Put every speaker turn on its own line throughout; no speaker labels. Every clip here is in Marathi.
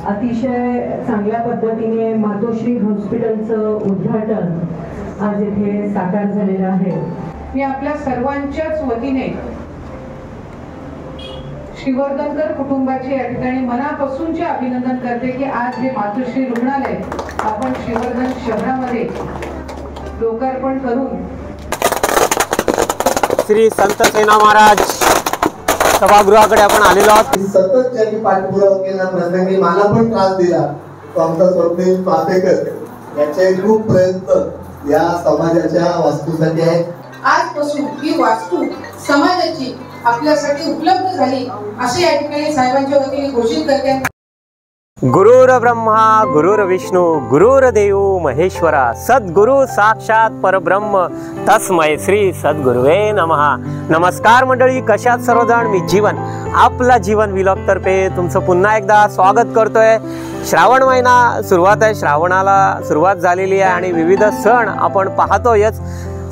अतिशय चांगल्या पद्धतीने मातोश्री हॉस्पिटलचं उद्घाटन आज इथे साकार झालेलं आहे।
मी आपल्या सर्वांच्याच वतीने श्रीवर्धनकर कुटुंबाचे या ठिकाणी मनापासूनचे अभिनंदन करते की आज हे मातोश्री रुग्णालय आपण श्रीवर्धन शहरामध्ये लोकार्पण करून
श्री संत सेना महाराज सभागृहाकडे आपण आलेलो आहोत।
सतत ज्यांनी पाठपुरावा केला प्रसंगी मला पण त्रास दिला तो आमचा स्वप्नील पातेकर याचे खूप प्रयत्न या समाजाच्या वास्तूसाठी आहेत।
आजपासून ही वास्तू समाजाची आपल्यासाठी उपलब्ध झाली असे या ठिकाणी साहेबांच्या वतीने घोषित करते।
गुरुर ब्रह्मा गुरुर विष्णू गुरुर्देव महेश्वरा सद्गुरु साक्षात परब्रह्म तस्मै श्री सद्गुरुवे नमः। नमस्कार मंडळी, कशात सर्वजण? मी जीवन, आपला जीवन व्लॉग तर्फे तुमचं पुन्हा एकदा स्वागत करतोय। श्रावण महिना सुरुवात आहे, श्रावणाला सुरुवात झालेली आहे आणि विविध सण आपण पाहतोयच।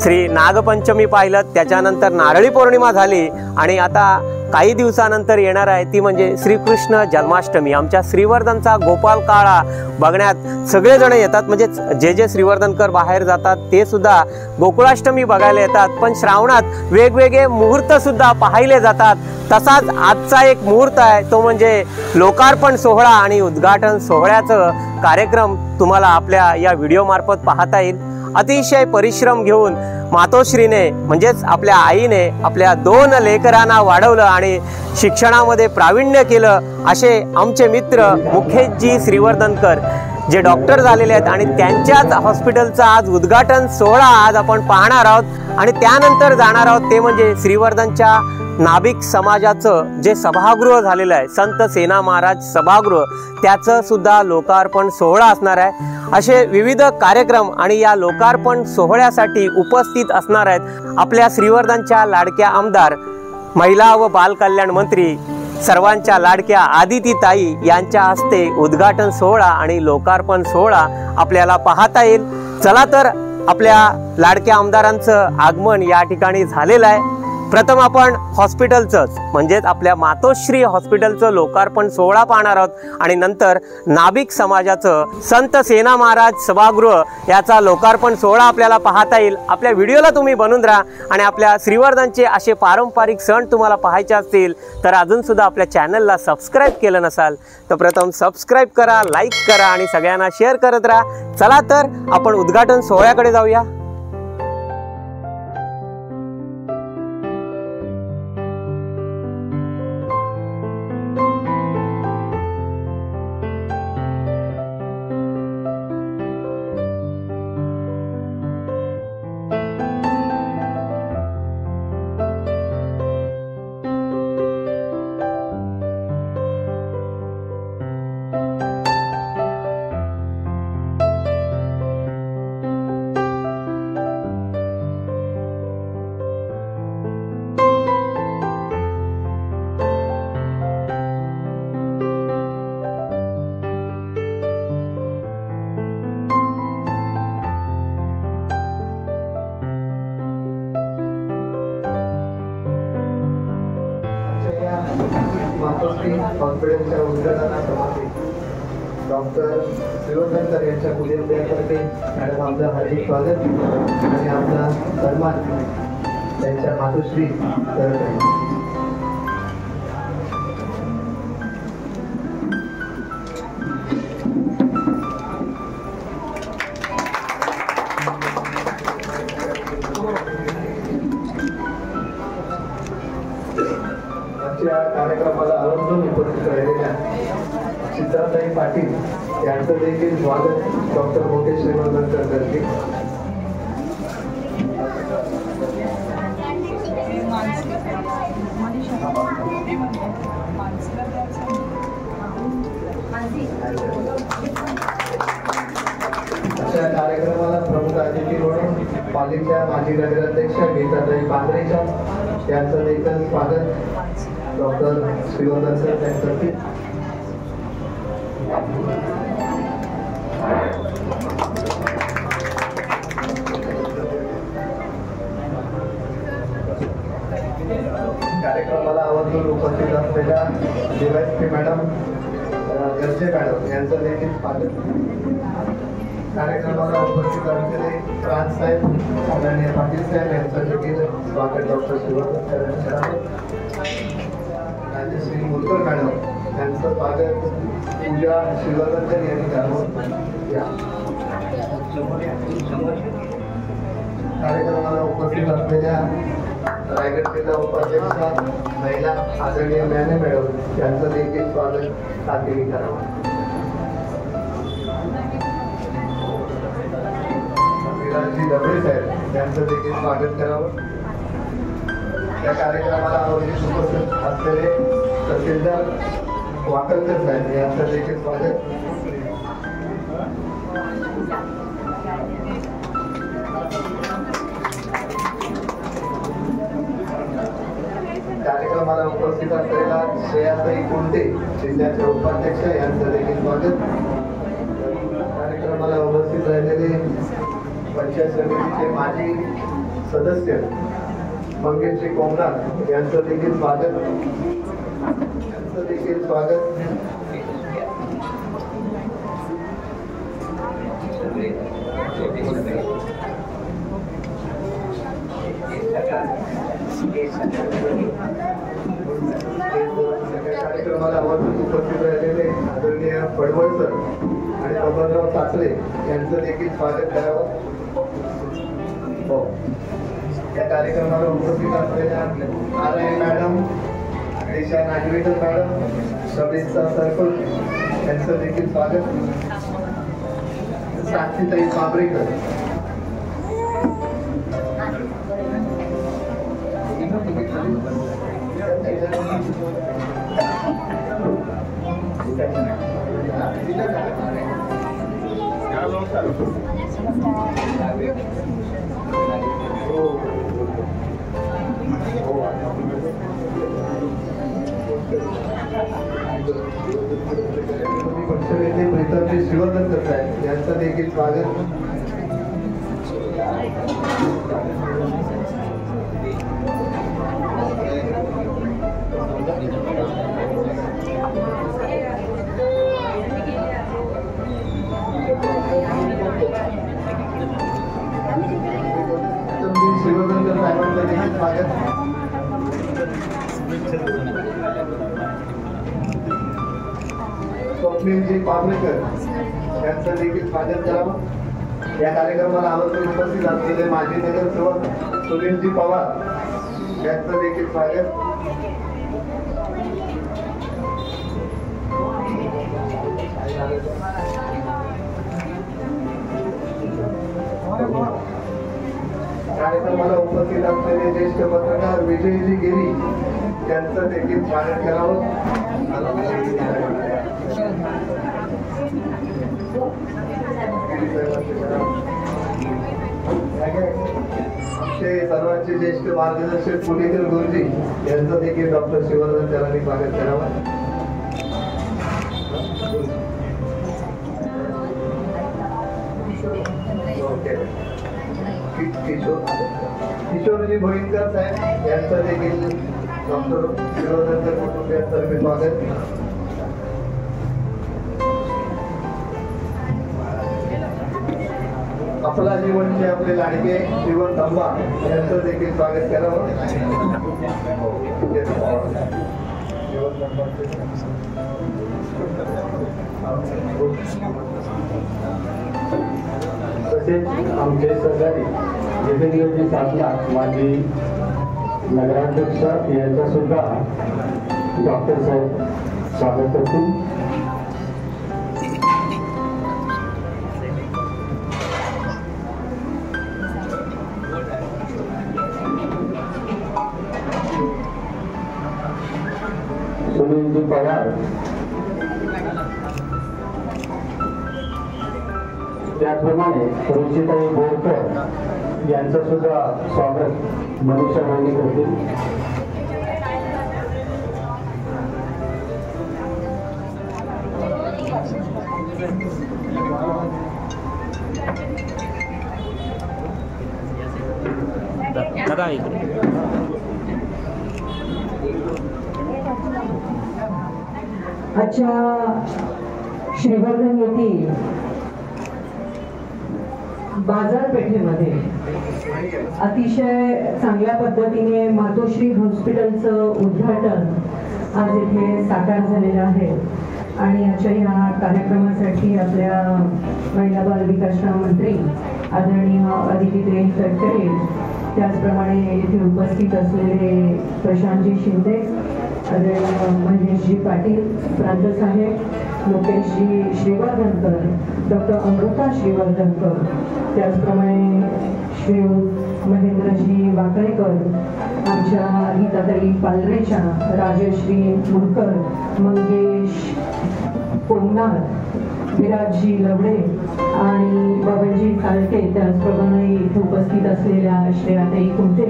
श्री नागपंचमी पाहिलं, त्याच्यानंतर नारळी पौर्णिमा झाली आणि आता काही दिवसानंतर येणार आहे ती म्हणजे श्रीकृष्ण जन्माष्टमी। आमच्या श्रीवर्धनचा गोपाल काळा बघण्यात सगळेजण येतात, म्हणजे जे जे श्रीवर्धनकर बाहेर जातात ते सुद्धा गोकुळाष्टमी बघायला येतात। पण श्रावणात वेगवेगळे मुहूर्त सुद्धा पाहिले जातात। तसाच आजचा एक मुहूर्त आहे तो म्हणजे लोकार्पण सोहळा आणि उद्घाटन सोहळ्याचं कार्यक्रम तुम्हाला आपल्या या व्हिडिओ मार्फत पाहता येईल। अतिशय परिश्रम घेऊन मातोश्रीने म्हणजेच आपल्या आईने आपल्या 2 लेकरांना वाढवलं आणि शिक्षणामध्ये प्रावीण्य केलं असे आमचे मित्र मुकेशजी श्रीवर्धनकर जे डॉक्टर झालेले आहेत आणि त्यांच्याच हॉस्पिटलचा आज उद्घाटन सोहळा आज आपण पाहणार आहोत आणि त्यानंतर जाणार आहोत ते म्हणजे श्रीवर्धनच्या नाभिक समाजाचं जे सभागृह झालेलं आहे संत सेना महाराज सभागृह, त्याचं सुद्धा लोकार्पण सोहळा असणार आहे। असे विविध कार्यक्रम आणि या लोकार्पण सोहळ्यासाठी उपस्थित असणार आहेत आपल्या श्रीवर्धनच्या लाडक्या आमदार, महिला व बाल कल्याण मंत्री, सर्वांच्या लाडक्या आदितीताई यांच्या हस्ते उद्घाटन सोहळा आणि लोकार्पण सोहळा आपल्याला पाहता येईल। चला तर आपल्या लाडक्या आमदारांचं आगमन या ठिकाणी झालेलं आहे। प्रथम आपण हॉस्पिटलचंच म्हणजेच आपल्या मातोश्री हॉस्पिटलचं लोकार्पण सोहळा पाहणार आहोत आणि नंतर नाभिक समाजाचं संत सेना महाराज सभागृह याचा लोकार्पण सोहळा आपल्याला पाहता येईल। आपल्या व्हिडिओला तुम्ही बनून राहा आणि आपल्या श्रीवर्धनचे असे पारंपरिक सण तुम्हाला पाहायचे असतील तर अजून सुद्धा आपल्या चॅनलला सबस्क्राईब केलं नसाल तर प्रथम सबस्क्राईब करा, लाईक करा आणि सगळ्यांना शेअर करत राहा। चला तर आपण उद्घाटन सोहळ्याकडे जाऊया।
मातोश्री हॉस्पिटलच्या उद्घाटनासमाप्ती डॉक्टर श्रीवर्धनकर यांच्या कुटुंबियांतर्फे मॅडम आमचं हार्दिक स्वागत आणि आपला सन्मान त्यांच्या मातोश्री करत आहे। कार्यक्रमाला आवर्जून उपस्थित राहिलेल्या सिद्धार्थताई पाटील यांचं देखील स्वागत डॉक्टर मुकेश श्रीवर्धनकर करतील। अशा कार्यक्रमाला प्रमुख अतिथी म्हणून पालिकेच्या माजी नगराध्यक्ष गीताताई पांढरेच्या यांचं देखील स्वागत डॉक्टर श्रीवर्धनकर यांच्यातर्फे। कार्यक्रमाला आवर्जून उपस्थित असलेल्या देवायत्री मॅडम गरजे मॅडम यांचं देखील स्वागत. कार्यक्रमाला उपस्थित असलेले प्रांत साहेब, आदरणीय पाटील साहेब यांचं देखील स्वागत. डॉक्टर शिवराज राजश्री मुलकर मॅडम यांचं स्वागत. पूजा शिवरंजन यांनी करावं. कार्यक्रमाला उपस्थित असलेल्या रायगड जिल्हा उपाध्यक्षा महिला आदरणीय मॅने मॅडम यांचं देखील स्वागत तातडीने करावं. विराजी दबळे साहेब यांचं देखील स्वागत करावं. या कार्यक्रमाला आवर्जून उपस्थित असलेले तहसीलदार वाकलकर साहेब यांचं देखील स्वागत. कार्यक्रमाला उपस्थित असलेला श्रेयाताई कुंटे जिल्ह्याचे उपाध्यक्ष यांचं देखील स्वागत. कार्यक्रमाला उपस्थित राहिलेले पंचायत समितीचे माजी सदस्य मंगेशजी कोमरात यांचं देखील स्वागत. कार्यक्रमाला आवर्जून उपस्थित राहिलेले आदरणीय पडवळ सर आणि बबनराव सासरे यांचं देखील स्वागत करावं. या कार्यक्रमाला उपस्थित असलेल्या आर.ए. मॅडम, दिशा नागवेकर मॅडम, शबरीचा सरपंच यांचं देखील स्वागत. साक्षीताई कांबरेकर, प्रीतमजी शिवरंजन साहेब यांचं देखील स्वागत. शिवरंजन साहेबांचं देखील स्वागत. स्वप्नीलजी पाबळेकर यांचं देखील स्वागत करावं. या कार्यक्रमाला आवर्जून उपस्थित असलेले माजी नगरसेवक सुनीलजी पवार यांचं देखील स्वागत. कार्यक्रमाला उपस्थित असलेले ज्येष्ठ पत्रकार विजयजी गिरी यांचं देखील स्वागत करावं. सर्वांचे ज्येष्ठ मार्गदर्शक पुणेकर गुरुजी यांचं देखील डॉक्टर शिवरंजन यांनी स्वागत करावं. किशोरजी भोईनकर साहेब यांचं देखील डॉक्टर शिवरंजन कुटुंबियांतर्फे स्वागत. आपला जीवनचे आपले लाडके जीवन तंबा यांचं देखील स्वागत करावं.
तसेच आमचे सहकारी जितेंद्रजी साधना माजी नगराध्यक्ष यांचा सुद्धा डॉक्टर साहेब स्वागत करतील. सुनीलजी पवार, त्याचप्रमाणे रुचिताई बोरकर यांचं सुद्धा स्वागत मनीषा वहिनी करतील.
दादा इकडे
आजच्या श्रीवर्धन येथील बाजारपेठेमध्ये अतिशय चांगल्या पद्धतीने मातोश्री हॉस्पिटलचं उद्घाटन आज इथे साकार झालेलं आहे आणि आजच्या या कार्यक्रमासाठी आपल्या महिला बाल विकास मंत्री आदरणीय अदिती तटकरे, त्याचप्रमाणे येथे उपस्थित असलेले प्रशांतजी शिंदे, आदरणीय महेशजी पाटील, प्रांत साहेब, लोकेशजी श्रीवर्धनकर, डॉक्टर अमृता श्रीवर्धनकर, त्याचप्रमाणे श्री महेंद्रजी वाकळेकर, आमच्या गीताताई पालरेच्या, राजश्री मुरकर, मंगेश कोमनाथ, विराजजी लवडे आणि बाबाजी कालके, त्याचप्रमाणे इथे उपस्थित असलेल्या श्रेयाताई कुंटे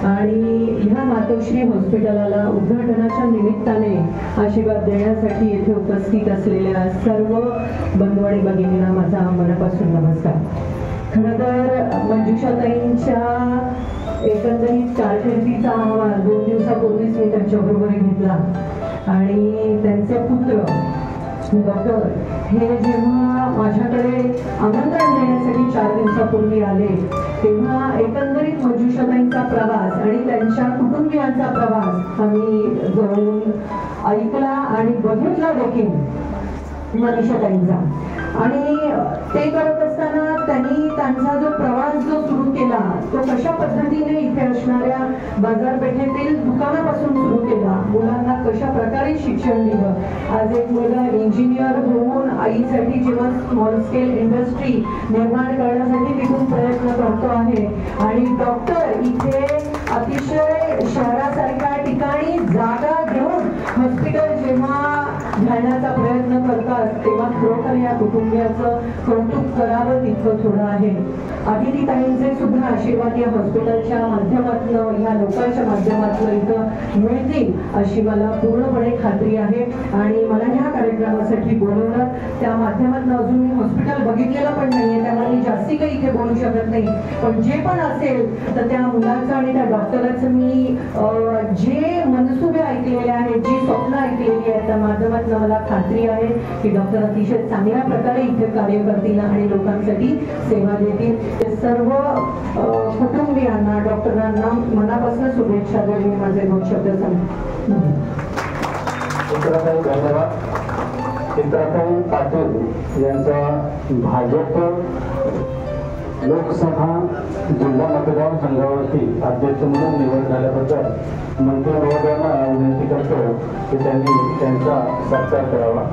आणि ह्या मातोश्री हॉस्पिटलला उद्घाटनाच्या निमित्ताने आशीर्वाद देण्यासाठी येथे उपस्थित असलेल्या सर्व बंधू आणि भगिनींना माझा मनापासून नमस्कार. खरं तर मंजुषाताईंच्या एकंदरीत कारकिर्दीचा अहवाल 2 दिवसापूर्वीच मी त्यांच्याबरोबर घेतला आणि त्यांचे पुत्र डॉक्टर हे जेव्हा माझ्याकडे आमंत्रण देण्यासाठी 4 दिवसापूर्वी आले तेव्हा एकंदरीत मंजुषाताईंचा प्रवास आणि त्यांच्या कुटुंबियांचा प्रवास आम्ही जाऊन ऐकला आणि बघितला देखील मनीषाताईंचा. आणि ते करत असताना त्यांनी त्यांचा जो प्रवास जो सुरू केला तो कशा पद्धतीने इथे असणाऱ्या बाजारपेठेतील दुकानापासून सुरू केला, मुलांना कशा प्रकारे शिक्षण दिलं. आज एक मुलगा इंजिनियर होऊन आईसाठी जेव्हा स्मॉल स्केल इंडस्ट्री निर्माण करण्यासाठी तिथून प्रयत्न करतो आहे आणि डॉक्टर इथे अतिशय शहरासारख्या ठिकाणी जागा घेऊन हॉस्पिटल जेव्हा घालण्याचा प्रयत्न करतात तेव्हा खरोखर या कुटुंबियाचं कौतुक करावं तितकं थोडं आहे. अदितीताईंचे सुद्धा आशीर्वाद या हॉस्पिटलच्या माध्यमातून या लोकांच्या माध्यमातून इथं मिळतील अशी मला पूर्णपणे खात्री आहे आणि मला ह्या कार्यक्रमासाठी बोलवलं त्या माध्यमातून अजून मी हॉस्पिटल बघितलेलं पण नाहीये त्यामुळे मी जास्ती काही इथे बोलू शकत नाही, पण जे पण असेल तर त्या मुलाचं आणि त्या डॉक्टरांचं मी जे मनसुबे ऐकलेले आहेत, जी स्वप्न ऐकलेली आहेत त्या माध्यमातून मला खात्री आहे की डॉक्टर अतिशय चांगल्या प्रकारे इथे कार्य करतील आणि लोकांसाठी सेवा देतील. सर्व कुटुंबियांना डॉक्टरांना मनापासून शुभेच्छा देऊन मी माझे 2 शब्द सांगतो.
धन्यवाद. चित्राताई पाटील यांचा भाजप लोकसभा जिल्हा मतदार संघावरती अध्यक्ष म्हणून निवड झाल्याबद्दल मंत्री महोदयांना विनंती करतो की त्यांनी त्यांचा सत्कार करावा.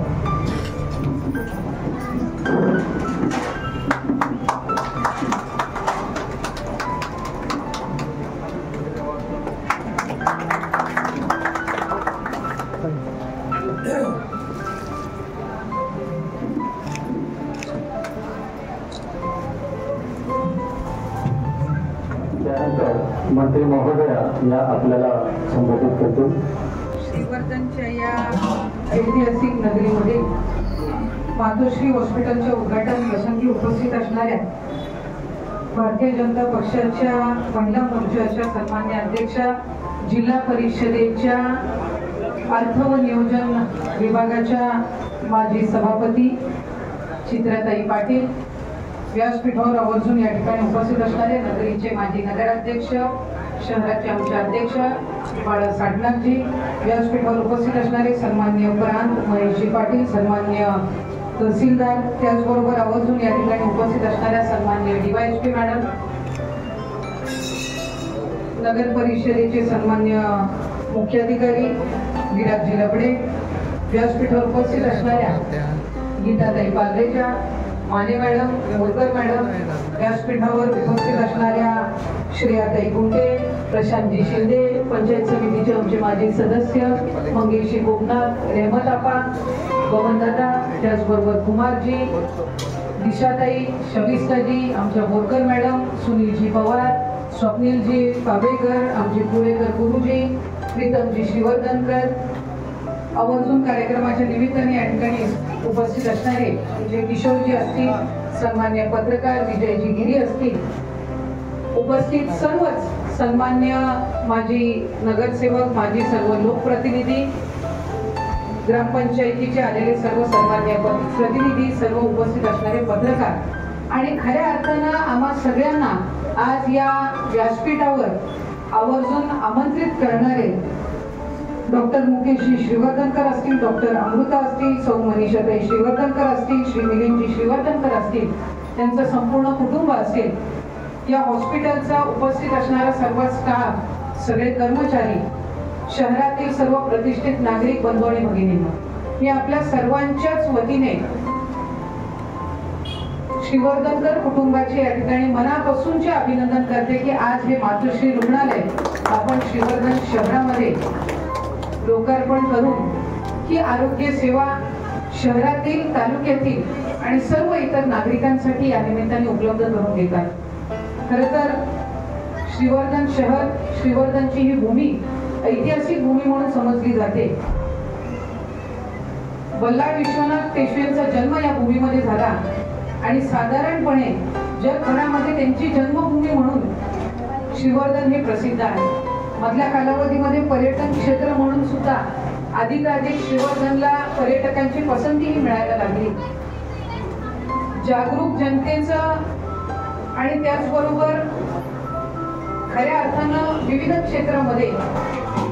त्यानंतर मंत्री महोदया या आपल्याला संबोधित करतील.
श्रीवर्धनच्या या ऐतिहासिक नगरीमध्ये मातोश्री हॉस्पिटलच्या उद्घाटन प्रसंगी उपस्थित असणाऱ्या भारतीय जनता पक्षाच्या महिला मोर्चाच्या सन्मान्य अध्यक्षा, जिल्हा परिषदेच्या अर्थ व नियोजन विभागाच्या माजी सभापती चित्राताई पाटील, व्यासपीठावर आवर्जून या ठिकाणी उपस्थित असणारे नगरीचे माजी नगराध्यक्ष, शहराचे आमचे अध्यक्ष बाळा साडनाथजी, व्यासपीठावर उपस्थित असणारे सन्मान्य प्रांत महेशजी पाटील, सन्मान्य तहसीलदार, त्याचबरोबर आवर्जून या ठिकाणी उपस्थित असणाऱ्या सन्मान्य DYSP मॅडम, नगर परिषदेचे सन्मान्य मुख्याधिकारी विराजजी लवडे, व्यासपीठावर उपस्थित असणाऱ्या गीताताई पालरेच्या, माने मॅडम, मोरकर मॅडम, व्यासपीठावर उपस्थित असणाऱ्या श्रेयाताई कुंटे, प्रशांतजी शिंदे, पंचायत समितीचे आमचे माजी सदस्य मंगेशी कोमनाथ, रेहमत आपा, बबनदादा, त्याचबरोबर कुमारजी, दिशाताई, शबिस्ताजी, आमच्या बोरकर मॅडम, सुनीलजी पवार, स्वप्नीलजी पाबेकर, आमचे पुळेकर गुरुजी, प्रीतमजी श्रीवर्धनकर, आवर्जून कार्यक्रमाच्या निमित्ताने या ठिकाणी उपस्थित असणारे जे किशोरजी असतील, सन्मान्य पत्रकार विजयजी गिरी असतील, उपस्थित सर्वच सन्मान्य माजी नगरसेवक, माजी सर्व लोकप्रतिनिधी, ग्रामपंचायतीचे आलेले सर्व सन्मान्य प्रतिनिधी, सर्व उपस्थित असणारे पत्रकार आणि खऱ्या अर्थानं आम्हा सगळ्यांना आज या व्यासपीठावर आवर्जून आमंत्रित करणारे डॉक्टर मुकेशजी श्रीवर्धनकर असतील, डॉक्टर अमृता असतील, सौ मनीषाताई श्रीवर्धनकर असतील, श्री मिलिंदजी श्रीवर्धनकर असतील, त्यांचं संपूर्ण कुटुंब असेल, या हॉस्पिटलचा उपस्थित असणारा सर्व स्टाफ, सगळे कर्मचारी, शहरातील सर्व प्रतिष्ठित नागरिक बंधू आणि भगिनींनो, मी आपल्या सर्वांच्याच वतीने श्रीवर्धनकर कुटुंबाचे या ठिकाणी मनापासूनचे अभिनंदन करते की आज हे मातोश्री रुग्णालय आपण श्रीवर्धन शहरामध्ये लोकार्पण करून ही आरोग्य सेवा शहरातील, तालुक्यातील आणि सर्व इतर नागरिकांसाठी या निमित्ताने उपलब्ध करून देतात. खरं तर श्रीवर्धन शहर, श्रीवर्धनची ही भूमी ऐतिहासिक भूमी म्हणून समजली जाते. बल्लाळ विश्वनाथ पेशवेंचा जन्म या भूमीमध्ये झाला आणि साधारणपणे जगभरामध्ये त्यांची जन्मभूमी म्हणून श्रीवर्धन हे प्रसिद्ध आहे. मधल्या कालावधीमध्ये पर्यटन क्षेत्र म्हणून सुद्धा अधिकाधिक श्रीवर्धनला पर्यटकांची पसंतीही मिळायला लागली. जागरूक जनतेचं आणि त्याचबरोबर खऱ्या अर्थानं विविध क्षेत्रामध्ये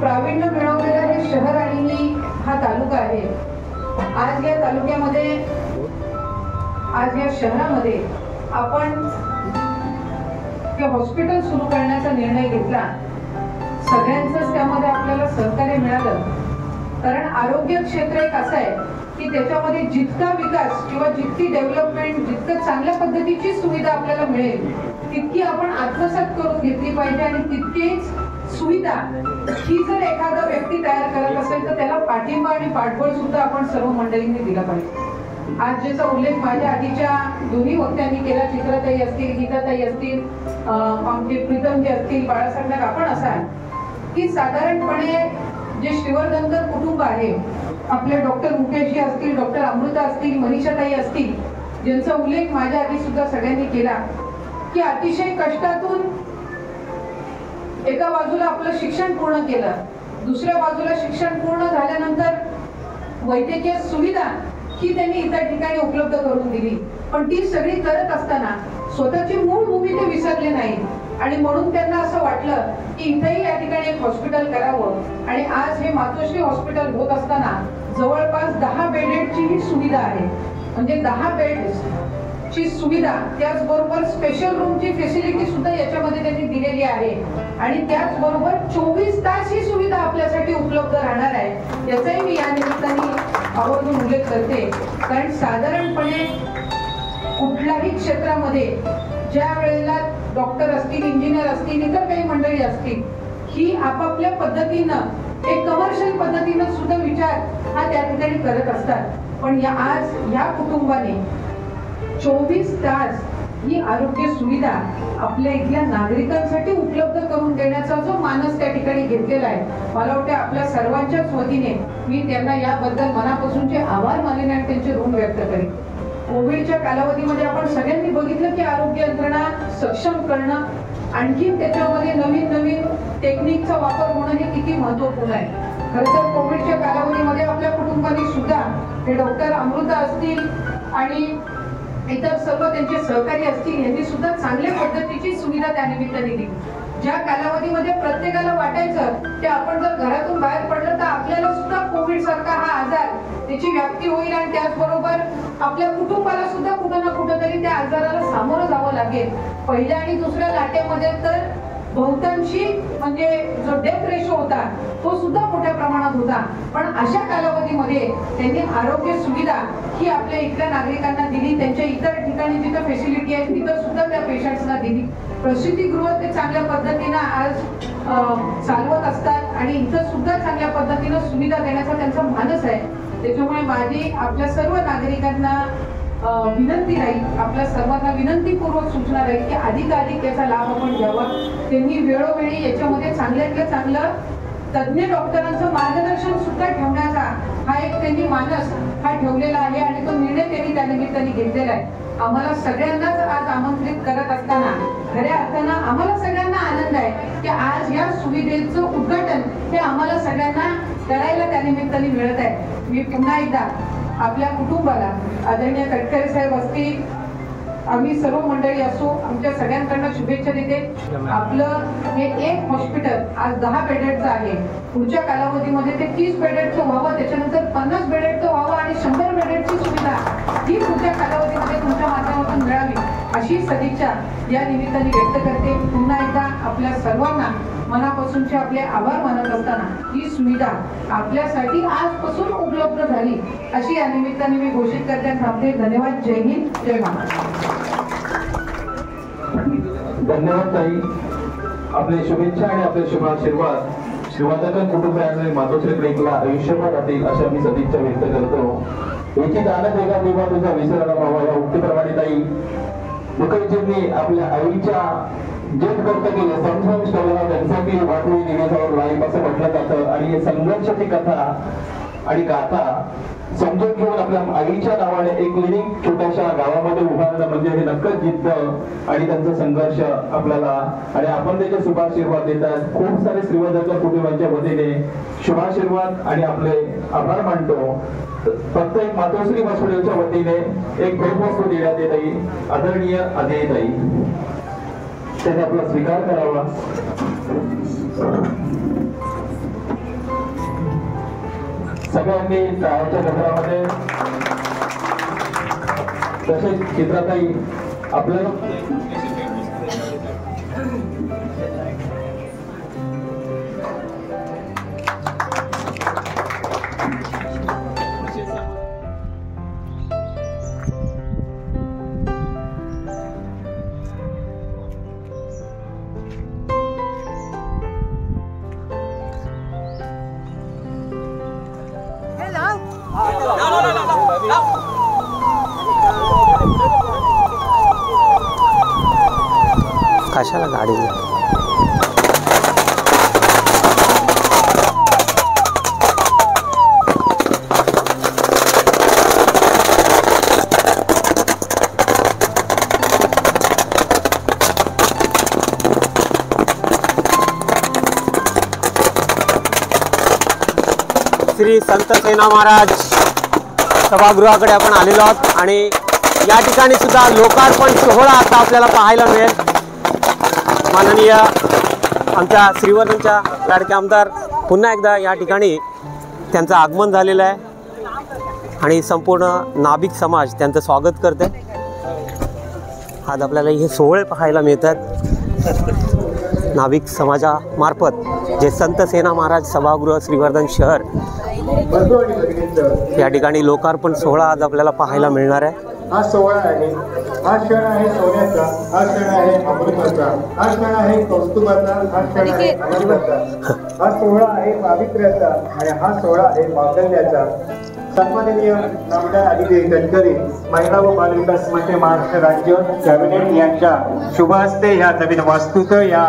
प्रावीण्य मिळवलेलं हे शहर आणि हा तालुका आहे. आज या तालुक्यामध्ये, आज या शहरामध्ये आपण ते हॉस्पिटल सुरू करण्याचा निर्णय घेतला. सगळ्यांचंच त्यामध्ये आपल्याला सहकार्य मिळालं, कारण आरोग्य क्षेत्र एक असं आहे की त्याच्यामध्ये जितका विकास किंवा जितकी डेव्हलपमेंट, जितकं चांगल्या पद्धतीची सुविधा आपल्याला मिळेल तितकी आपण आत्मसात करून घेतली पाहिजे आणि तितकीच सुविधा ही जर एखादा व्यक्ती तयार करत असेल तर त्याला पाठिंबा आणि पाठबळ सुद्धा आपण सर्व मंडळींनी दिला पाहिजे. आज ज्याचा उल्लेख माझ्या आधीच्या दोन्ही वक्त्यांनी केला, चित्राताई असतील, गीताताई असतील, आमचे प्रीतमजी असतील, बाळासाहेब नाईक, आपण असाल की साधारणपणे जे श्रीवर्धनकर कुटुंब आहे, आपले डॉक्टर मुकेशजी असतील, डॉक्टर अमृता असतील, मनीषाताई असतील, ज्यांचा उल्लेख माझ्या आधी सुद्धा सगळ्यांनी केला की अतिशय कष्टातून एका बाजूला आपलं शिक्षण पूर्ण केलं, दुसऱ्या बाजूला शिक्षण पूर्ण झाल्यानंतर वैद्यकीय सुविधा ही त्यांनी इतर ठिकाणी उपलब्ध करून दिली. पण ती सगळी करत असताना स्वतःची मूळ भूमी ते विसरले नाही आणि म्हणून त्यांना असं वाटलं की इथेही या ठिकाणी एक हॉस्पिटल करावं. आणि आज हे मातोश्री हॉस्पिटल होत असताना जवळपास 10 बेडेडची ही सुविधा आहे, म्हणजे 10 बेड्सची सुविधा, त्याचबरोबर स्पेशल रूमची फॅसिलिटी सुद्धा याच्यामध्ये त्यांनी दिलेली आहे आणि त्याचबरोबर 24 तास ही सुविधा आपल्यासाठी उपलब्ध राहणार आहे. याचाही मी या निमित्ताने आवर्जून उल्लेख करते, कारण साधारणपणे कुठल्याही क्षेत्रामध्ये ज्या वेळेला डॉक्टर असतील, इंजिनियर असतील, इतर काही मंडळी असतील, ही आपापल्या पद्धतीनं एक कमर्शियल पद्धतीनं सुद्धा विचार हा त्या ठिकाणी करत असतात. पण आज ह्या कुटुंबाने 24 तास ही आरोग्य सुविधा आपल्या इथल्या नागरिकांसाठी उपलब्ध करून देण्याचा जो मानस त्या ठिकाणी घेतलेला आहे, मला वाटतं आपल्या सर्वांच्याच वतीने मी त्यांना याबद्दल मनापासूनचे आभार मानेन आणि त्यांचे ऋण व्यक्त करेन. कोविडच्या कालावधीमध्ये आपण सगळ्यांनी बघितलं की आरोग्य यंत्रणा सक्षम करणं, आणखी त्याच्यामध्ये नवीन नवीन टेक्निकचा वापर होणं हे किती महत्वपूर्ण आहे. खरं तर कोविडच्या कालावधीमध्ये आपल्या कुटुंबाने सुद्धा हे डॉक्टर अमृता असतील आणि इतर सर्व त्यांचे सहकारी असतील, यांनी सुद्धा चांगल्या पद्धतीची सुविधा त्या निमित्ताने दिली. ज्या कालावधीमध्ये प्रत्येकाला वाटायचं की आपण जर घरातून बाहेर पडलं तर आपल्याला सुद्धा कोविड सारखा हा आजार त्याची व्याप्ती होईल आणि त्याचबरोबर आपल्या कुटुंबाला सुद्धा कुठं ना कुठं तरी त्या आजाराला सामोरं जावं लागेल. पहिल्या आणि दुसऱ्या लाटेमध्ये तर बहुतांशी म्हणजे जो डेथ रेशो होता तो सुद्धा मोठ्या प्रमाणात होता. पण अशा कालावधीमध्ये त्यांनी आरोग्य सुविधा ही आपल्या इथल्या नागरिकांना दिली. त्यांच्या इतर ठिकाणी जिथं फॅसिलिटी आहे तिथं सुद्धा त्या पेशंट्सना दिली. प्रसूतिगृह ते चांगल्या पद्धतीनं आज चालवत असतात आणि इथं सुद्धा चांगल्या पद्धतीनं सुविधा देण्याचा त्यांचा मानस आहे. त्याच्यामुळे माझी आपल्या सर्व नागरिकांना विनंती राहील, आपल्या सर्वांना विनंतीपूर्वक सूचना राहील की अधिकाधिक याचा लाभ आपण घ्यावा. त्यांनी वेळोवेळी याच्यामध्ये चांगल्यातलं चांगलं तज्ञ डॉक्टरांचं मार्गदर्शन सुद्धा ठेवण्याचा हा एक त्यांनी मानस हा ठेवलेला आहे आणि तो निर्णय त्यांनी त्या निमित्ताने घेतलेला आहे. आम्हाला सगळ्यांनाच आज आमंत्रित करत असताना खऱ्या अर्थानं आम्हाला सगळ्यांना आनंद आहे की आज आज या सुविधेचं उद्घाटन हे आम्हाला सगळ्यांना करायला त्या निमित्ताने मिळत आहे. मी पुन्हा एकदा आपल्या कुटुंबाला, आदरणीय तटकरे साहेब असतील, आम्ही सर्व मंडळी असो, आमच्या सगळ्यांकडनं शुभेच्छा देते. आपलं हे एक हॉस्पिटल आज 10 बेडेडचं आहे. पुढच्या कालावधीमध्ये ते 30 बेडेडचं व्हावं, त्याच्यानंतर 50 बेडेडचं व्हावं आणि 100 बेडेडची सुविधा ही पुढच्या कालावधीमध्ये तुमच्या माध्यमातून मिळावी अशी सदिच्छा या निमित्ताने व्यक्त करते. पुन्हा एकदा आपल्या सर्वांना मनापासूनचे आपले आभार मानत असताना ही सुविधा आपल्यासाठी आजपासून उपलब्ध झाली अशी या निमित्ताने मी घोषित करते. थांबते. धन्यवाद. जय हिंद, जय महाराष्ट्र.
धन्यवाद ताई. आपले शुभेच्छा आणि आपले शुभ आशीर्वाद श्रीवादकन कुटुंबियांनी मातोश्री प्रेमला आयुष्यभर राहतील अशा मी सदिच्छा व्यक्त करतो. याची दानत एका देवा तुझा विसरायला पाहावा या उक्तीप्रमाणे ताई मुखर्जींनी आपल्या आईच्या जे कर्त केलं समजावून ठेवलं त्यांच्यासाठी वाटून देण्याचा लाईफ असं म्हटलं जातं. आणि संघर्षाची कथा आणि गाथा समजून घेऊन आपल्या आईच्या नावाने एक क्लिनिक छोट्याशा गावामध्ये उभारणं म्हणजे हे नक्कीच जिद्द आणि त्यांचा संघर्ष आपल्याला आणि आपण त्याचे शुभाशीर्वाद देतात. खूप सारे श्रीवर्धन कुटुंबाच्या वतीने शुभाशीर्वाद आणि आपले आभार मानतो. फक्त एक मातोश्री हॉस्पिटलच्या वतीने एक भेटवस्तू देण्यात येत आहे. आदरणीय आदेताई त्याने आपला स्वीकार करावा. सगळ्यांनी टाळ्याच्या गजरामध्ये तसेच चित्राताई आपल्याला
कशाला गाडी श्री संत सेना महाराज सभागृहाकडे आपण आलेलो आहोत आणि या ठिकाणी सुद्धा लोकार्पण सोहळा आता आपल्याला पाहायला मिळेल. माननीय आमच्या श्रीवर्धनच्या लाडके आमदार पुन्हा एकदा या ठिकाणी त्यांचं आगमन झालेलं आहे आणि संपूर्ण नाभिक समाज त्यांचं स्वागत करते. आज आपल्याला हे सोहळे पाहायला मिळतात. नाभिक समाजामार्फत जे संत सेना महाराज सभागृह श्रीवर्धन शहर या ठिकाणी लोकार्पण सोहळा आज आपल्याला पाहायला मिळणार आहे.
हा सोहळा आहे, हा क्षण आहे सोन्याचा, हा क्षण आहे अमृताचा, हा क्षण आहे कौस्तुभाचा, हा क्षण आहे आनंदाचा, हा सोहळा आहे पावित्र्याचा आणि हा सोहळा आहे मांगल्याचा. सन्माननीय नामदार आदिदेव तटकरे महिला व बालविकास मंत्री महाराष्ट्र राज्य कॅबिनेट यांच्या शुभ हस्ते ह्या नवीन वास्तूचं या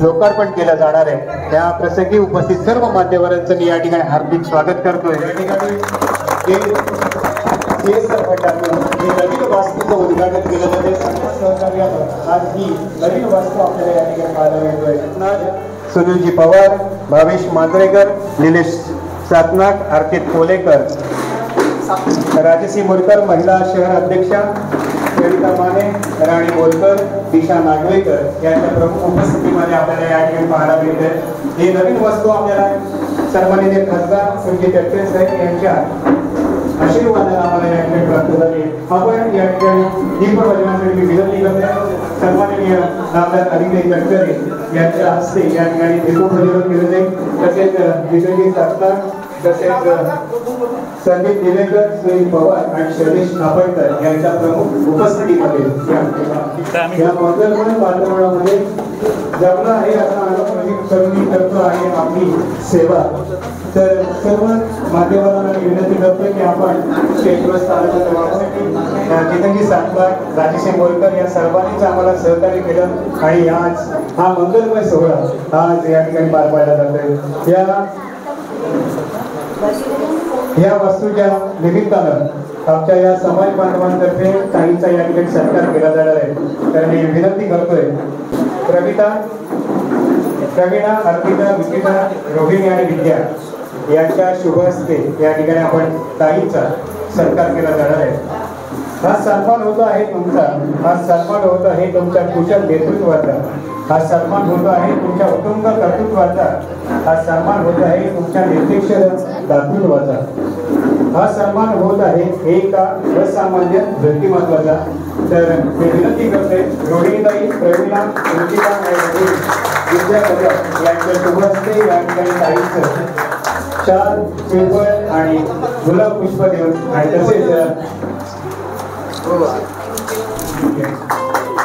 लोकार्पण केलं जाणार आहे. त्या प्रसंगी उपस्थित सर्व मान्यवरांचं मी या ठिकाणी हार्दिक स्वागत करतोय. या ठिकाणी नवीन वास्तूचं उद्घाटन केलं जाते. सहकार्यानं आज ही नवीन वास्तू आपल्याला या ठिकाणी पाहायला मिळतोय. सुनीलजी पवार, भावेश मांजरेकर, निलेश सातनाक, अर्पित कोलेकर, राजसी मोरकर महिला शहर अध्यक्षा, ललिता माने, राणी बोलकर, दिशा नागवेकर यांच्या प्रमुख उपस्थितीमध्ये आपल्याला या ठिकाणी पाहायला मिळते. ही नवीन वस्तू आपल्याला सन्माननीय खासदार संजय तटकरे साहेब यांच्या आशीर्वादाला आम्हाला या ठिकाणी प्राप्त झाली. आपण या ठिकाणी दीपप्रज्वलनासाठी मी विनंती करते. सन्माननीय नामदार आदिदेव तटकरे यांच्या हस्ते या ठिकाणी दीपप्रज्वलन केलं जाईल. तसेच विजयजी सातनाक, तसेच संदीप दिवेकर, सुनील पवार आणि शैलेश नापळकर यांच्या प्रमुख उपस्थितीमध्ये या मंगलमय वातावरणामध्ये जगणं आहे असा अनुभव करतो आहे आपली सेवा. तर सर्व माध्यमांना विनंती करतो की आपण स्टेजवर चालत राहतो. जितेंद्र सातनाक, राजेश मोरकर या सर्वांनीच आम्हाला सहकार्य केलं आणि आज हा मंगलमय सोहळा आज या ठिकाणी पार पाडला जातोय. या वस्तूच्या निमित्तानं आमच्या या समाज बांधवांतर्फे काहींचा या ठिकाणी सत्कार केला जाणार आहे. तर मी विनंती करतोय प्रमिता प्रवीणा, अर्पिता, विकिता, रोहिणी आणि विद्या यांच्या शुभ हस्ते या ठिकाणी आपण ताईंचा सत्कार केला जाणार आहे. हा सन्मान होतो आहे तुमचा, हा सन्मान होत आहे तुमच्या कुशल नेतृत्वाचा, हा सन्मान होतो आहे तुमच्या उत्तुंग कर्तृत्वाचा, हा सन्मान होत आहे तुमच्या निर्देश दातृत्वाचा, हा सन्मान होत आहे एका असामान्य व्यक्तिमत्वाचा. तर मी विनंती करते रोहिणीताई, प्रवीणा, रुचिता आणि विद्या कदम यांच्या शुभ हस्ते या ठिकाणी ताईंचं शाल, श्रीफळ आणि गुलाब पुष्प देऊन आणि तसेच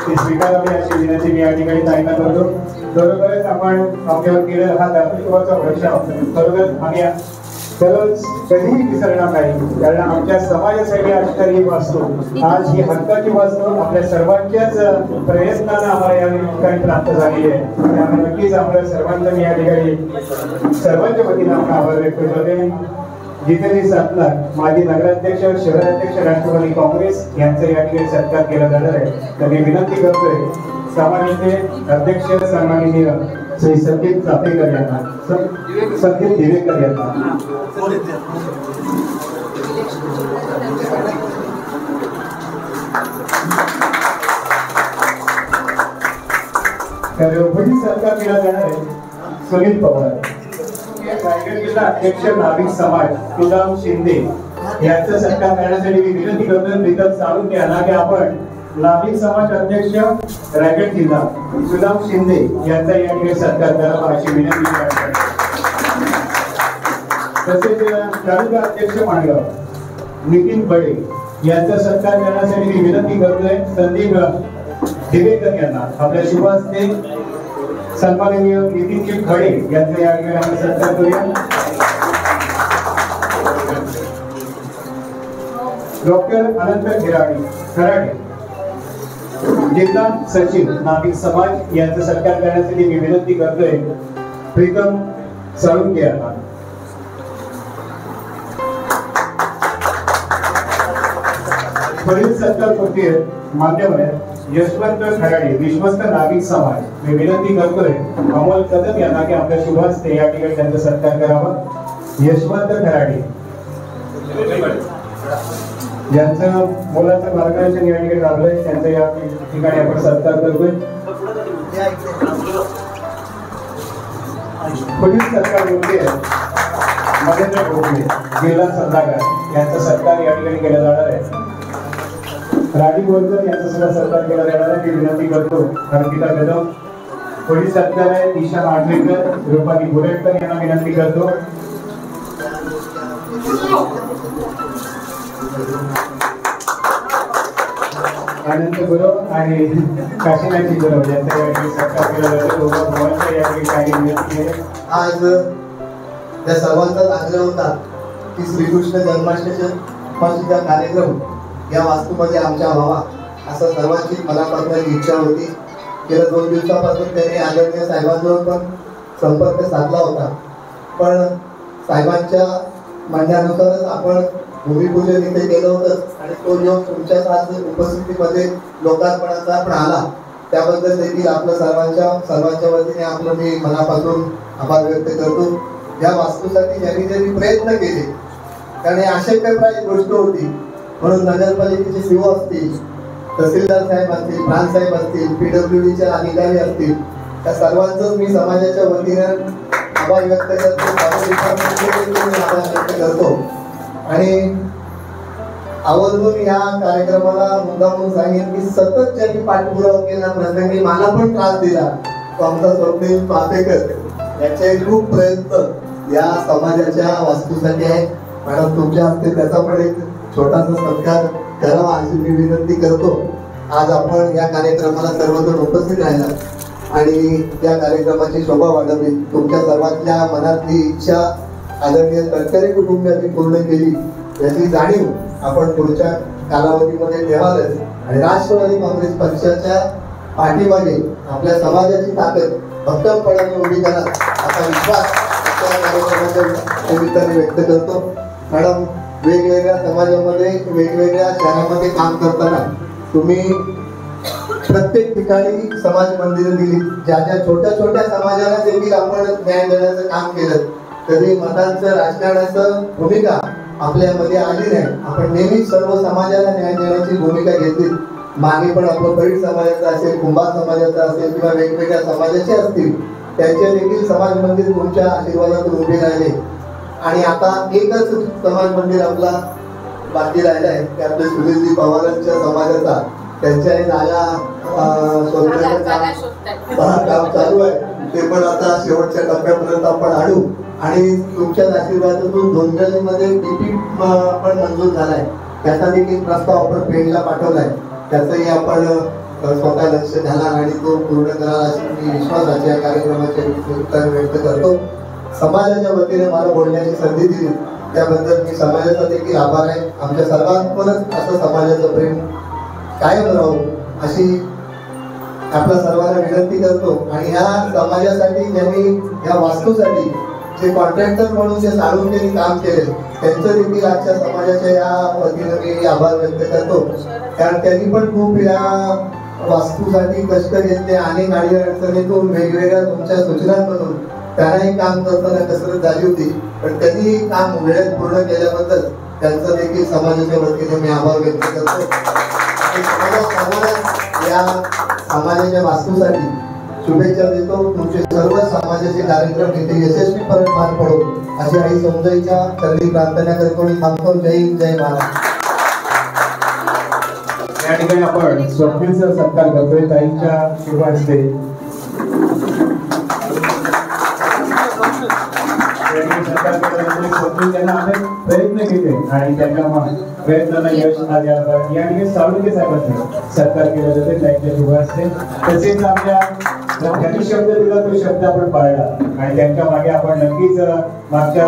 ती स्वीकारावी अशी विनंती मी या ठिकाणी ताईंना करतो. बरोबरच आपण आपल्यावर केलेला हा दातृत्वाचा वर्षाव बरोबर आम्ही खरंच कधीही विसरणार नाही, कारण आमच्या समाजासाठी आज तर ही वास्तू, आज ही हक्काची वास्तू आपल्या सर्वांच्याच प्रयत्नानं आम्हाला या ठिकाणी प्राप्त झालेली आहे. त्यामुळे नक्कीच आपल्या सर्वांचं मी या ठिकाणी सर्वांच्या वतीनं आपण आभार व्यक्त करते. जितेंद्र सातनार माजी नगराध्यक्ष, शहराध्यक्ष, राष्ट्रवादी काँग्रेस यांचा या ठिकाणी सत्कार केला जाणार आहे. तर मी विनंती करतोय सामान्य अध्यक्ष सन्माननीय श्री संदीप चापेकर यांना, संदीप दिवेकर यांना तर पुढील सत्कार केला जाणार आहे. सुनील पवार, रायगड जिल्हा अध्यक्ष नाभिक समाज सुदाम शिंदे यांचा सत्कार करण्यासाठी मी विनंती करतो प्रीतम साळुंखे यांना की आपण नाभिक समाज अध्यक्ष रायगड जिल्हा सुदाम शिंदे यांचा या ठिकाणी सत्कार करावा अशी विनंती करतो. तसेच तालुका अध्यक्ष माणगाव नितीन बडे यांचा सत्कार करण्यासाठी मी विनंती करतोय संदीप दिवेकर यांना. आपल्या शुभ हस्ते सन्माननीय नितीनजी खडे यांचा या ठिकाणी आपण सत्कार करूया. डॉक्टर अनंत खराडे जिल्हा सचिव नाभिक समाज यांचा सत्कार करण्यासाठी मी विनंती करतोय प्रीतम साळुंखे यांना. पुढील सत्कार करते मान्यवर यशवंत खराडे विश्वस्त नाभिक समाज. मी विनंती करतोय अमोल कदम यांना की आपल्या शुभ हस्ते या ठिकाणी त्यांचा सत्कार करावा. यशवंत खराडे यांचं मुलाचं मार्गदर्शन या ठिकाणी लाभलंय, त्यांचा या ठिकाणी आपण सत्कार करतोय. पुढील सत्कार होते महेंद्र भोगले जिल्हा सल्लागार यांचा सत्कार या ठिकाणी केला जाणार आहे. राणी बोरकर यांचा सुद्धा सत्कार केला जाणार आहे. मी विनंती करतो अर्पिता कदम. पुढील सत्कार आहे दिशा मांडलेकर, रुपाली बोरेटकर यांना विनंती करतो. आनंद गुरव आणि काशीनाथजी गुरव यांचा या ठिकाणी सत्कार केला जातो. या ठिकाणी विनंती आहे.
आज या सर्वांचाच आग्रह होता की श्रीकृष्ण जन्माष्टमीचा कार्यक्रम या वास्तूमध्ये आमच्या व्हावा, असं सर्वांची मनापासून इच्छा होती. गेल्या 2 दिवसापासून त्यांनी आदरणीय साहेबांजवळ पण संपर्क साधला होता, पण साहेबांच्या म्हणण्यानुसारच आपण भूमिपूजन इथे केलं होतं आणि तो योग तुमच्या उपस्थितीमध्ये लोकार्पणाचा पण आला. त्याबद्दल देखील आपलं सर्वांच्या वतीने आपलं मी मनापासून आभार व्यक्त करतो. या वास्तूसाठी ज्यांनी ज्यांनी प्रयत्न केले, कारण ही अशक्यप्राय गोष्ट होती, म्हणून नगरपालिकेचे सीओ असतील, तहसीलदार साहेब असतील, प्रांत साहेब असतील, PWDचे अधिकारी असतील, त्या सर्वांचंच मी समाजाच्या वतीनं आभार व्यक्त करतो. आणि आवर्जून या कार्यक्रमाला मुद्दामून सांगेन की सतत ज्यांनी पाठपुरावा केला, प्रसंगी मला पण त्रास दिला, तो आमचा स्वप्नील पापेकर याचे खूप प्रयत्न या समाजाच्या वास्तूसाठी आहे. मॅडम तुमच्या हस्ते त्याचा पण एक छोटासा सत्कार करावा अशी मी विनंती करतो. आज आपण या कार्यक्रमाला सर्वजण उपस्थित राहिला आणि त्या कार्यक्रमाची शोभा वाढवली. तुमच्या सर्वांच्या मनातली इच्छा आदरणीय सरकारी कुटुंबियांनी पूर्ण केली याची जाणीव आपण पुढच्या कालावधीमध्ये ठेवालच. आणि राष्ट्रवादी काँग्रेस पक्षाच्या पाठीमागे आपल्या समाजाची ताकद भक्कमपणाने उभी करा असा विश्वास त्या कार्यक्रमाच्या निमित्ताने व्यक्त करतो. मॅडम, वेगवेगळ्या समाजामध्ये वेगवेगळ्या शहरामध्ये काम करताना तुम्ही प्रत्येक ठिकाणी समाज मंदिरं दिली, ज्या छोट्या छोट्या समाजाला देखील आपण न्याय देण्याचं काम केलं. कधी मतांचं राजकारणाचं भूमिका आपल्यामध्ये आली नाही. आपण नेहमी सर्व समाजाला न्याय देण्याची भूमिका घेतली. मागे पण आपलं बैठ समाजाचा असेल, कुंभार समाजाचा असेल किंवा वेगवेगळ्या समाजाचे असतील, त्यांचे देखील समाज मंदिर तुमच्या आशीर्वादातून उभे राहिले. आणि आता एकच समाज मंदिर आपला बाकी राहिला आहे, ते आपले सुनीलजी पवारांच्या समाजाचा. त्यांच्या जागा काम चालू आहे, ते पण आता शेवटच्या टप्प्यापर्यंत आपण आणू. आणि तुमच्या आशीर्वादातून धोंडलीमध्ये डीपी पण मंजूर झालाय, त्याचा देखील प्रस्ताव आपण पेनला पाठवलाय. त्याचंही आपण स्वतः लक्ष घाला आणि तो पूर्ण कराल अशी मी विश्वासाच्या या कार्यक्रमाचे व्यक्त करतो. समाजाच्या वतीने मला बोलण्याची संधी दिली त्याबद्दल मी समाजाचा देखील आभार आहे. आमच्या सर्वांवरच असं समाजाचं प्रेम कायम राहू अशी आपल्या सर्वांना विनंती करतो. आणि ह्या समाजासाठी ज्यांनी ह्या वास्तूसाठी जे कॉन्ट्रॅक्टर म्हणून जे साळुंकेनी काम केले त्यांचं देखील आजच्या समाजाच्या या वतीनं मी आभार व्यक्त करतो. कारण त्यांनी पण खूप या वास्तूसाठी कष्ट घेतले. अनेक अडचणीतून वेगवेगळ्या तुमच्या सूचनांमधून त्यांनाही काम करताना कसरत झाली होती, पण त्यांनी काम वेळेत पूर्ण केल्याबद्दल त्यांचा देखील समाजाच्या वतीने मी आभार व्यक्त करतो. या समाजाच्या वास्तूसाठी शुभेच्छा देतो. तुमचे सर्व समाजाचे कार्यक्रम इथे यशस्वी परत पार पडो अशी आई समजाईच्या चरणी प्रार्थना करतो आणि सांगतो. जय हिंद, जय महाराष्ट्र.
या ठिकाणी आपण स्वप्नीलचा सत्कार करतोय ताईंच्या शुभ हस्ते. स्वप्नील त्यांना अनेक प्रयत्न केले आणि त्यांना प्रयत्नांना यश आले. या ठिकाणी साळुंके साहेबांचा सत्कार केला जातो ताईंच्या शुभ हस्ते. तसेच आपल्या त्यांनी शब्द दिला तो शब्द आपण पाळला आणि त्यांच्या मागे आपण नक्कीच मागच्या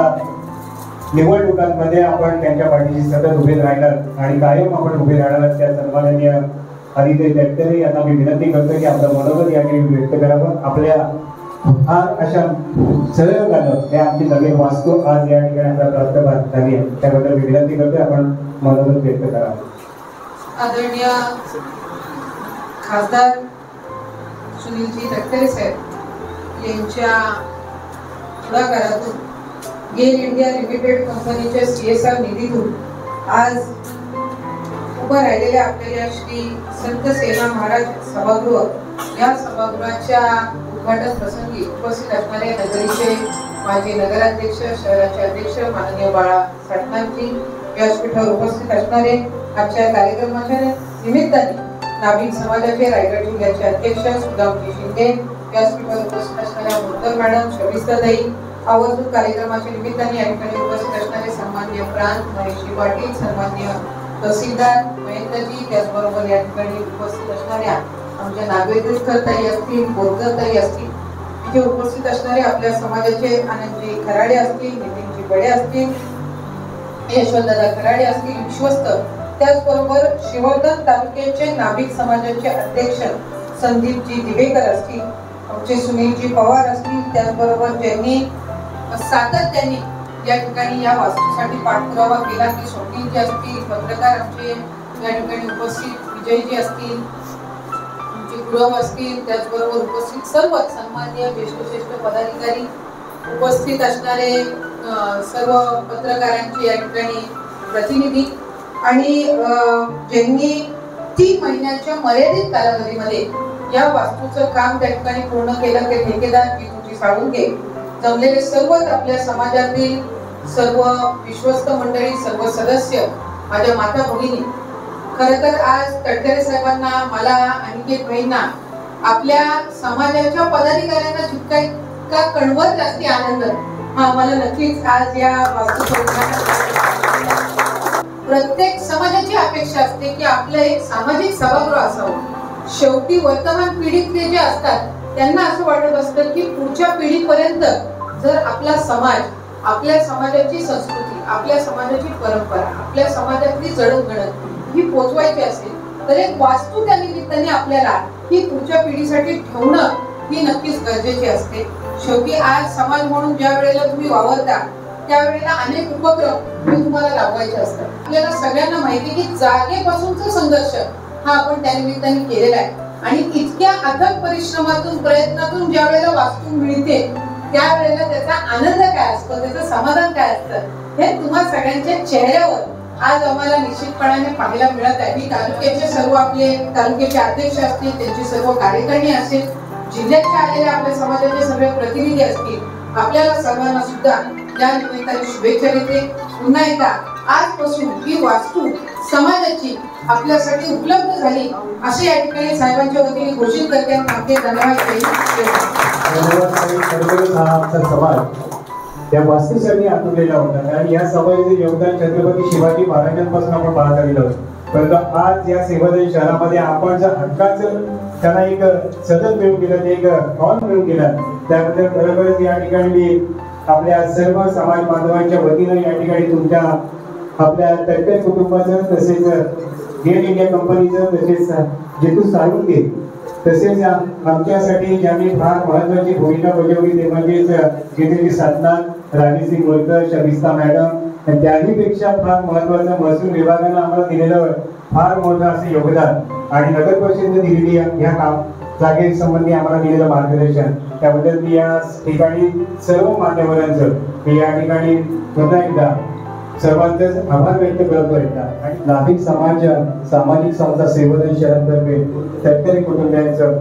निवडणुकांमध्ये आपण त्यांच्या पाठीशी सतत उभे राहणार आणि कायम आपण उभे राहणार. त्या सन्माननीय आदित्य तटकरे यांना मी विनंती करतो की आपलं मनोगत या ठिकाणी व्यक्त करावं. आपल्या अशा सरळ गाणं हे आमची नवीन वास्तू आज या ठिकाणी आपल्याला प्राप्त झाली आहे, त्याबद्दल मी विनंती करतोय आपण मनोगत व्यक्त करावं.
आदरणीय खासदार सुनीलजी तटकरे साहेब यांच्या पुढाकारातून गेल इंडिया लिमिटेड कंपनीच्या CSR निधीतून आज उभं राहिलेल्या आपल्या श्री संत सेना महाराज सभागृह या सभागृहाच्या उद्घाटन प्रसंगी उपस्थित असणारे नगरीचे माजी नगराध्यक्ष, शहराचे अध्यक्ष माननीय बाळा साटनांजी, व्यासपीठावर उपस्थित असणारे आजच्या कार्यक्रमाच्या निमित्ताने नाभिक समाजाचे रायगड जिल्ह्याचे अध्यक्ष सुदामजी शिंदे, व्यासपीठावर उपस्थित असणाऱ्या मुद्दर मॅडम, शबिस्ताताई, आवर्जून कार्यक्रमाच्या निमित्ताने या ठिकाणी उपस्थित असणारे सन्माननीय प्रांत महेशजी पाटील, सन्माननीय तहसीलदार महेंद्रजी, त्याचबरोबर या ठिकाणी उपस्थित असणाऱ्या आमच्या नागवेकर ताई असतील, बोरकर ताई असतील, इथे उपस्थित असणारे आपल्या समाजाचे आनंदजी खराडे असतील, नितीनजी बडे असतील, यशवंतदादा खराडे असतील, विश्वस्त, त्याचबरोबर शिवर्धन तालुक्याचे नाभिक समाजाचे अध्यक्ष संदीपजी दिवेकर असतील, आमचे सुनीलजी पवार असतील, त्याचबरोबर ज्यांनी सातत्याने या ठिकाणी या वास्तूसाठी पाठपुरावा केला की स्वप्नीलजी असतील, पत्रकार आमचे या ठिकाणी उपस्थित विजयजी असतील, आमचे गुरव असतील, त्याचबरोबर उपस्थित सर्व सन्माननीय ज्येष्ठ पदाधिकारी, उपस्थित असणारे सर्व पत्रकारांचे या ठिकाणी प्रतिनिधी आणि ज्यांनी 3 महिन्यांच्या मर्यादित कालावधीमध्ये या वास्तूचं काम त्या ठिकाणी पूर्ण केलं ते ठेकेदार विनोदजी साळुंके, जमलेले सर्वच आपल्या समाजातील सर्व विश्वस्त मंडळी, सर्व सदस्य, माझ्या माता भगिनी, खरं तर आज तटकरे साहेबांना, मला, अनिकेत भाईंना, आपल्या समाजाच्या पदाधिकाऱ्यांना जितका इतका कणवर जास्ती आनंद हा आम्हाला नक्कीच आज या वास्तूचं प्रत्येक समाजाची अपेक्षा असते की आपलं एक सामाजिक सभागृह असावं. शेवटी वर्तमान पिढीतले जे असतात त्यांना असं वाटत असतं की पुढच्या पिढीपर्यंत जर आपला समाज, आपल्या समाजाची संस्कृती, आपल्या समाजाची परंपरा, आपल्या समाजातली जडणघडण ही पोचवायची असेल तर एक वास्तू त्या निमित्ताने आपल्याला ही पुढच्या पिढीसाठी ठेवणं ही नक्कीच गरजेची असते. शेवटी आज समाज म्हणून ज्या वेळेला तुम्ही वावरता त्यावेळेला अनेक उपक्रम हे तुम्हाला राबवायचे असतात. आपल्याला सगळ्यांना माहिती की जागेपासूनचा संघर्ष हा आपण त्या निमित्ताने केलेला आहे आणि इतक्या अथक परिश्रमातून प्रयत्नातून ज्या वेळेला वास्तू मिळते त्यावेळेला त्याचा आनंद काय असतो, त्याचं समाधान काय असतं हे तुम्हा सगळ्यांच्या चेहऱ्यावर आज आम्हाला निश्चितपणाने पाहायला मिळत आहे. मी तालुक्याचे सर्व आपले तालुक्याचे अध्यक्ष असतील, त्यांची सर्व कार्यकारिणी असतील, जिल्ह्याच्या आलेल्या आपल्या समाजाचे सगळे प्रतिनिधी असतील, आपल्याला सर्वांना सुद्धा या निमित्ताने शुभेच्छा देते. पुन्हा एकदा आजपासून ही वास्तू समाजाची आपल्यासाठी उपलब्ध झाली असे या ठिकाणी साहेबांच्या वतीने घोषित करते. आमचे धन्यवाद.
आमचा समाज या वास्तूसाठी आतुरलेला होता, कारण या समाजाचे योगदान छत्रपती शिवाजी महाराजांपासून आपण पाहत आलेलो आहोत. परंतु आज या सेवादल शहरामध्ये आपण जर हक्काचं त्यांना एक सतत मिळून गेलं, एक हॉल मिळून गेला, त्याबद्दल खरोखरच या ठिकाणी मी आपल्या सर्व समाज बांधवांच्या वतीनं या ठिकाणी तुमच्या आपल्या तटकरे कुटुंबाचं, तसेच गेट इंडिया कंपनीचं, तसेच जेतू साळुंके, तसेच आमच्यासाठी ज्यांनी फार महत्वाची भूमिका बजावली ते म्हणजेच जितेंद्र साधनाथ, राणीसिंग वरकर, शबिस्ता मॅडम, त्याहीपेक्षा फार महत्वाचं महसूल विभागानं आम्हाला दिलेलं फार मोठं असं योगदान आणि नगर परिषदेने दिलेली या काम जागे संबंधी आम्हाला दिलेलं मार्गदर्शन, त्याबद्दल मी या ठिकाणी सर्व मान्यवरांचं मी या ठिकाणी पुन्हा एकदा सर्वांचेच आभार व्यक्त करतो. आणि नाभिक समाज सामाजिक संस्था सेवादल शहरातर्फे तटकरे कुटुंबियांचं